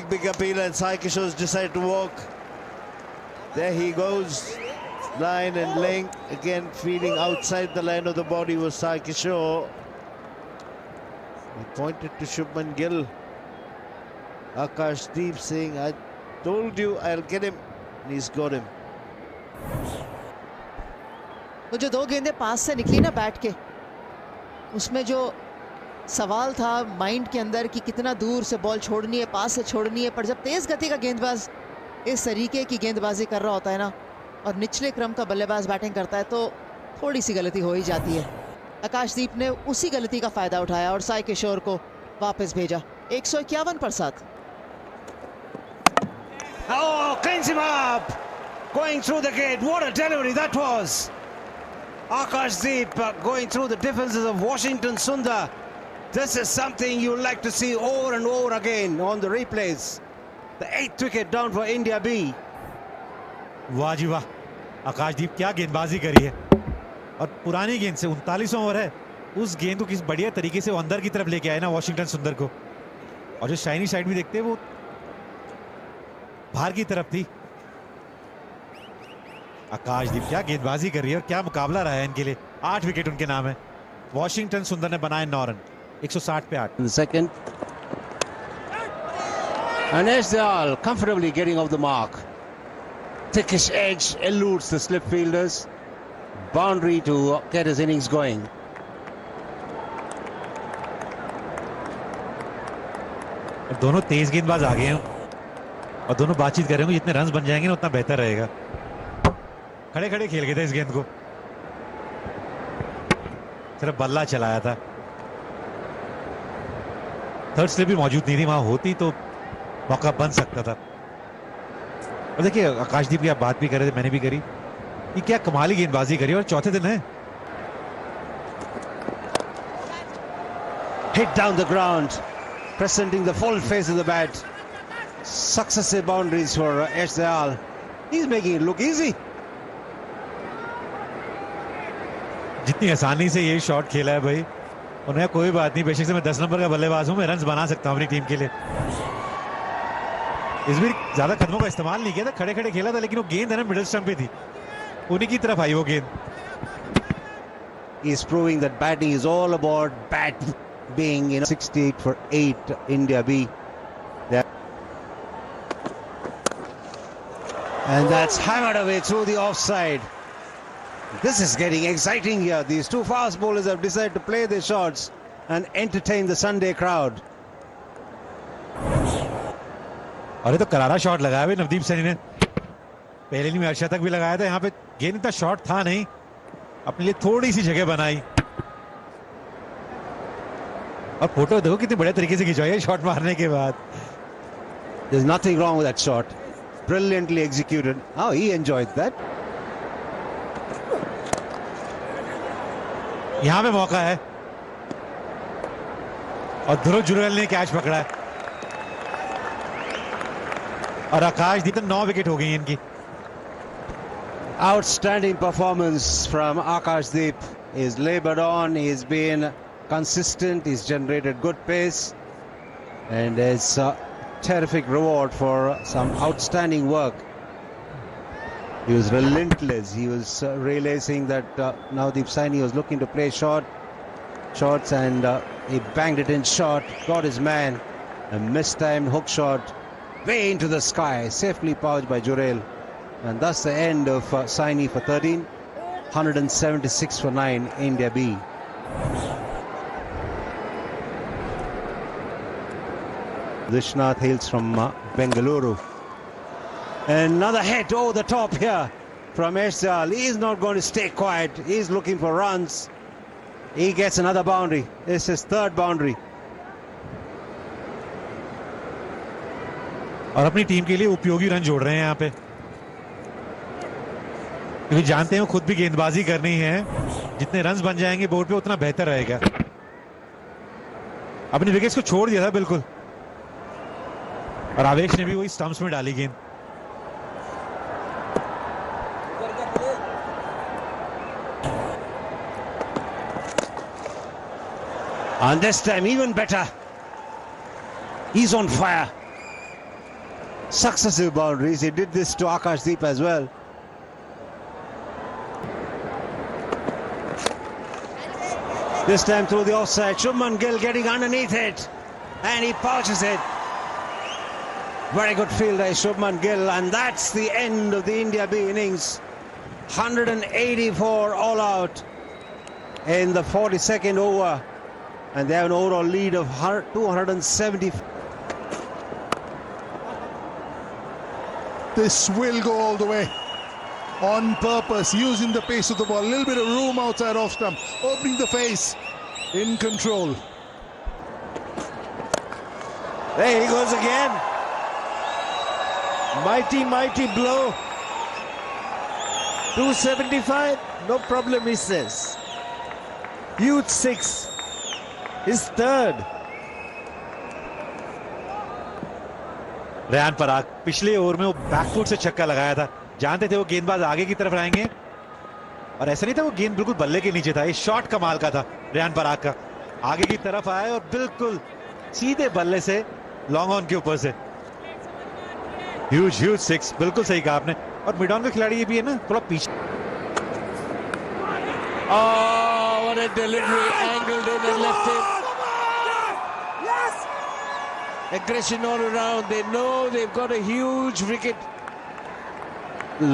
big appeal, and Sai Kishore's decide to walk. There he goes. Line and length. Again, feeding outside the line of the body was Sai Kishore. He pointed to Shubman Gill. Akashdeep saying, I told you I'll get him. And he's got him. तो जो 2 गेंदें पास से निकली ना bat के, उसमें जो सवाल था माइंड के अंदर कि कितना दूर से बॉल छोड़नी है, पास से छोड़नी है, पर जब तेज गति का गेंदबाज इस तरीके की गेंदबाजी कर रहा होता है ना और निचले क्रम का बल्लेबाज बैटिंग करता है तो थोड़ी सी गलती हो ही जाती है। आकाशदीप ने उसी गलती का फायदा उठाया और साई किशोर को वापस भेजा 151 पर 7। Oh, cleans him up! Going through the gate. What a delivery that was! Akashdeep going through the defenses of Washington Sundar. This is something you like to see over and over again on the replays. The 8th wicket down for India B. वाह जी वाह, आकाशदीप क्या गेंदबाजी करी है। और पुरानी गेंद से 39वां ओवर है, उस गेंद को किस बढ़िया तरीके से वो अंदर की तरफ लेके आए ना वॉशिंगटन सुंदर को। और जो शाइनी साइड भी देखते हैं वो बाहर की तरफ थी। आकाशदीप क्या गेंदबाजी कर रही है और क्या मुकाबला रहा है इनके लिए। 8 विकेट उनके नाम है। वॉशिंगटन सुंदर ने बनाए 9 रन, 160 पे 8। In the second, and Esdal comfortably getting off the mark. Thickish edge eludes the slip fielders. Boundary to get his innings going. दोनों तेज गेंदबाज आ गए हैं और दोनों बातचीत कर रहे होंगे, जितने रन बन जाएंगे ना उतना बेहतर रहेगा। खड़े खड़े खेल गए थे इस गेंद को, सिर्फ बल्ला चलाया था। थर्ड स्लिप भी मौजूद नहीं थी, वहां होती तो मौका बन सकता था। और देखिए आकाशदीप की आप बात भी कर रहे थे, मैंने भी करी कि क्या कमाली गेंदबाजी करी और चौथे दिन है। Hit down the ground, presenting the full face of the bat. Successive boundaries for Esdal. He's making it look easy. जितनी आसानी से ये शॉट खेला है भाई, उन्हें कोई बात नहीं, बेशक से मैं 10 नंबर का बल्लेबाज हूं, मैं रन बना सकता हूं अपनी टीम के लिए। इस बार ज्यादा कदमों का इस्तेमाल नहीं किया था, खड़े खड़े खेला था, लेकिन वो गेंद है ना मिडिल स्टंप पे थी, उन्हीं की तरफ आई वो गेंद। He is proving that batting is all about bat being 68 for 8 India B. And that's hammered away through the offside. This is getting exciting here. These two fast bowlers have decided to play their shots and entertain the Sunday crowd. अरे तो करारा shot लगाया भाई नवदीप सैनी ने, पहले नहीं में अर्शतक भी लगाया था। यहाँ पे गेंद इतना शॉट था नहीं, अपने लिए थोड़ी सी जगह बनाई। और फोटो देखो कितने बड़े तरीके से खिंचवाई है शॉट मारने के बाद। There's nothing wrong with that shot. Brilliantly executed. Oh, he enjoyed that. यहां पे मौका है और ध्रुव जुरेल ने कैच पकड़ा है और आकाशदीप 9 विकेट हो गई इनकी। Outstanding performance from Akashdeep. He's labored on, he's been consistent, he's generated good pace, and it's a terrific reward for some outstanding work. He was relentless. He was realizing that Navdeep Saini was looking to play shots, and he banged it in short, got his man, a mistimed hook shot way into the sky, safely pouched by Jurel. And thus the end of Saini for 13, 176 for 9, India B. Vishnath hails from Bengaluru. Another hit over the top here from Esdal. He's not going to stay quiet. He's looking for runs. He gets another boundary. This is third boundary. और अपनी team के लिए उपयोगी run जोड़ रहे हैं यहाँ पे, क्योंकि जानते हैं खुद भी गेंदबाजी करनी है। जितने रन्स बन जाएंगे बोर्ड पे उतना बेहतर रहेगा। अपनी विकेट्स को छोड़ दिया था बिल्कुल, और आवेश ने भी वही स्टंप्स में डाली गेंद। And this time even better. He's on fire. successive boundaries. He did this to Akashdeep as well. This time through the offside. Shubman Gill getting underneath it, and he pouches it. Very good fielder, Shubman Gill, and that's the end of the India B innings. 184 all out in the 42nd over, and they have an overall lead of 270. This will go all the way. On purpose, using the pace of the ball. A little bit of room outside off stump. Opening the face. In control. There he goes again. Mighty, mighty blow. 275. No problem, he says. Huge six. His third. Riyan Parag पिछले over में वो back foot से छक्का लगाया था, जानते थे वो गेंदबाज आगे की तरफ आएंगे, और ऐसा नहीं था, वो गेंद बिल्कुल बल्ले के नीचे था। ये शॉट कमाल का था रेयान पराग का, आगे की तरफ आया और बिल्कुल सीधे बल्ले से लॉन्ग ऑन के ऊपर से ह्यूज सिक्स। बिल्कुल सही कहा आपने। और मिड ऑन का खिलाड़ी ये भी है ना, थोड़ा पीछे। Oh, what a delivery, angled in and left him. Aggression all around. They know they've got a huge wicket.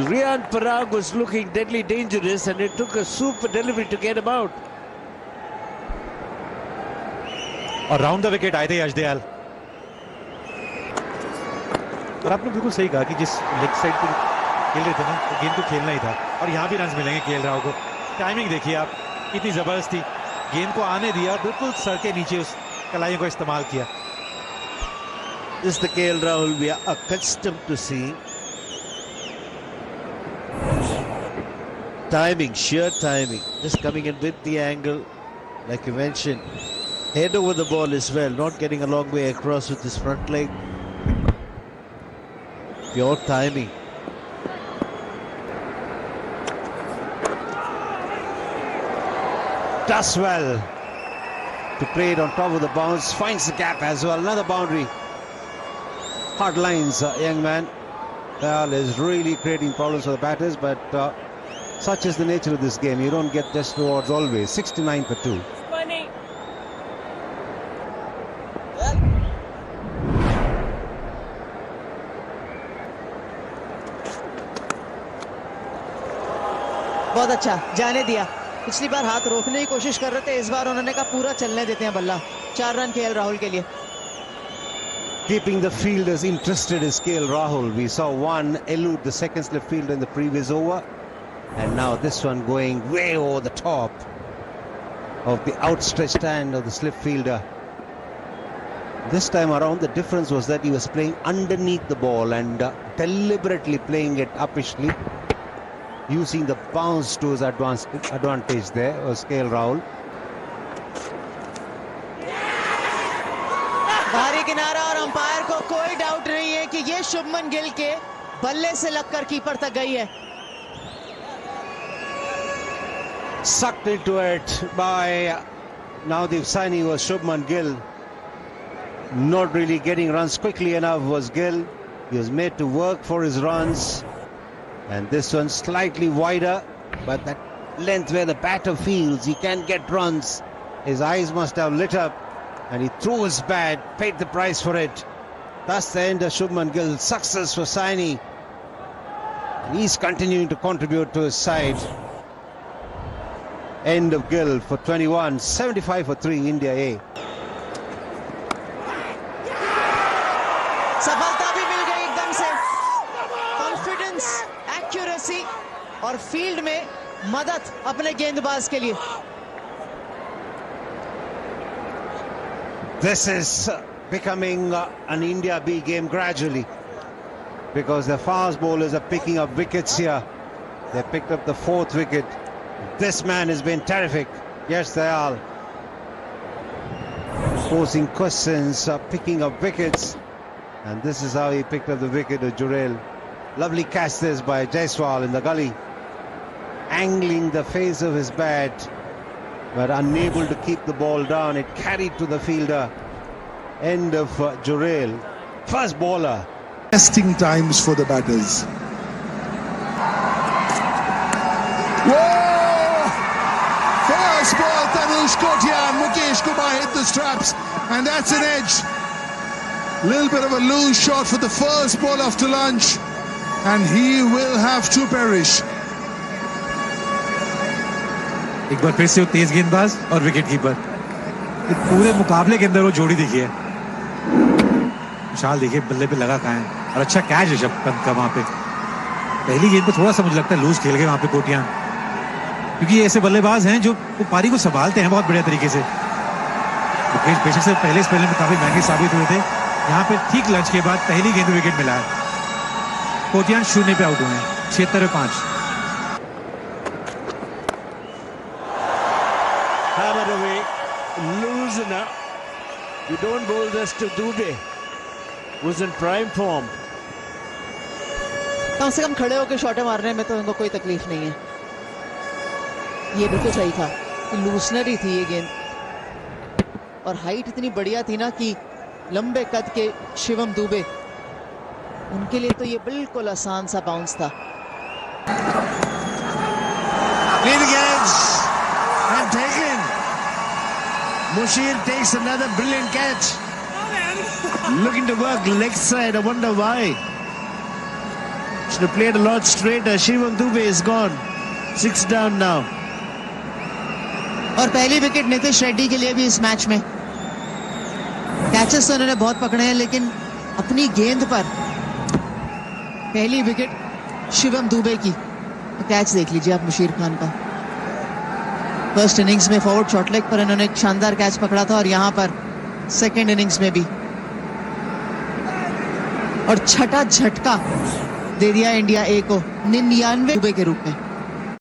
Rehan Parag was looking deadly dangerous, and it took a super delivery to get him out. और round the wicket आए थे यश दयाल। और आपने बिल्कुल सही कहा कि जिस लेग साइड पे खेल रहे थे ना, वो गेंद को खेलना ही था, और यहाँ भी रन मिलेंगे केएल राहुल को। टाइमिंग देखिए आप, कितनी जबरदस्त थी। गेंद को आने दिया, बिल्कुल सर के नीचे उस कलाइयों को इस्तेमाल किया। This is the KL Rahul we are accustomed to seeing. Timing, sheer timing. Just coming in with the angle, like you mentioned. Head over the ball as well, not getting a long way across with his front leg. Pure timing. Does well to play it on top of the bounce. Finds the gap as well. Another boundary. Hard lines, young man. Dayal is really creating problems for the batters, but such is the nature of this game. You don't get test rewards always. 69 for 2. बहुत अच्छा, जाने दिया। पिछली बार हाथ रोकने की कोशिश कर रहे थे, इस बार उन्होंने कहा पूरा चलने देते हैं बल्ला। 4 रन केएल राहुल के लिए। Keeping the fielders interested is KL Rahul. We saw one elude the second slip fielder in the previous over, and now this one going way over the top of the outstretched hand of the slip fielder. This time around, the difference was that he was playing underneath the ball and deliberately playing it uppishly, using the bounce to his advantage. There was KL Rahul. भारी किनारा, और umpire को कोई doubt नहीं है कि ये शुभमन गिल के बल्ले से लगकर कीपर तक गई है। Sucked into it by Navdeep Saini was Shubman Gill. Not really getting runs quickly enough was Gill. He was made to work for his runs, and this one slightly wider, but that length where the batter feels he can get runs, his eyes must have lit up, and he threw his bat, paid the price for it. That's the end of Shubman Gill. Success for Saini. He's continuing to contribute to his side. End of Gill for 21, 75 for 3, India A. सफलता भी मिल गई एकदम से। Confidence, accuracy और field में मदद अपने गेंदबाज के लिए। This is becoming an India B game gradually, because the fast bowlers are picking up wickets here. They picked up the 4th wicket. This man has been terrific. Yes, they are posing questions, picking up wickets, and this is how he picked up the wicket of Jurel. Lovely catch this by Jaiswal in the gully, angling the face of his bat, but unable to keep the ball down. It carried to the fielder. End of Jurel. First bowler Testing times for the batters. Whoa! First ball, Tanush Kotian, Mukesh Kumar hit the straps, and that's an edge. Little bit of a loose shot for the first ball after lunch, and he will have to perish. एक बार फिर से वो तेज गेंदबाज और wicket keeper, पूरे मुकाबले के अंदर वो जोड़ी दिखी है। विशाल देखिए बल्ले पे लगा कहाँ है, और अच्छा कैच ऋषभ पंत का वहां पे। पहली गेंद पे थोड़ा सा मुझे लगता है लूज खेल गए वहां पे कोटियान, क्योंकि ये ऐसे बल्लेबाज हैं जो वो पारी को संभालते हैं बहुत बढ़िया तरीके से। मुकेश बेशक से पहले स्पेल में काफी महंगे साबित हुए थे, यहाँ पे ठीक लंच के बाद पहली गेंद विकेट मिला है। कोटियान 0 पे आउट हुए हैं, 76-5। Hammered away, loosener. You don't bowl this to Dubey, who's in prime form. कम से कम खड़े होकर शॉटें मारने में तो इनको कोई तकलीफ नहीं है। ये बिल्कुल सही था कि लूसनर ही थी ये गेंद, और हाइट इतनी बढ़िया थी ना कि लंबे कद के शिवम दुबे, उनके लिए तो ये बिल्कुल आसान सा बाउंस था। Leading edge and taken. Mushir takes another brilliant catch. Looking to work leg side. I wonder why. Should have played a lot straighter. Shivam Dubey is gone. 6 down now. और पहली विकेट नीतीश रेड्डी के लिए भी इस match में। Catches तो उन्होंने बहुत पकड़े हैं, लेकिन अपनी गेंद पर पहली विकेट शिवम दुबे की। कैच देख लीजिए आप मुशीर खान का। फर्स्ट इनिंग्स में फॉरवर्ड शॉर्ट लेग पर इन्होंने एक शानदार कैच पकड़ा था, और यहाँ पर सेकंड इनिंग्स में भी, और छठा झटका दे दिया इंडिया ए को 99 दुबे के रूप में।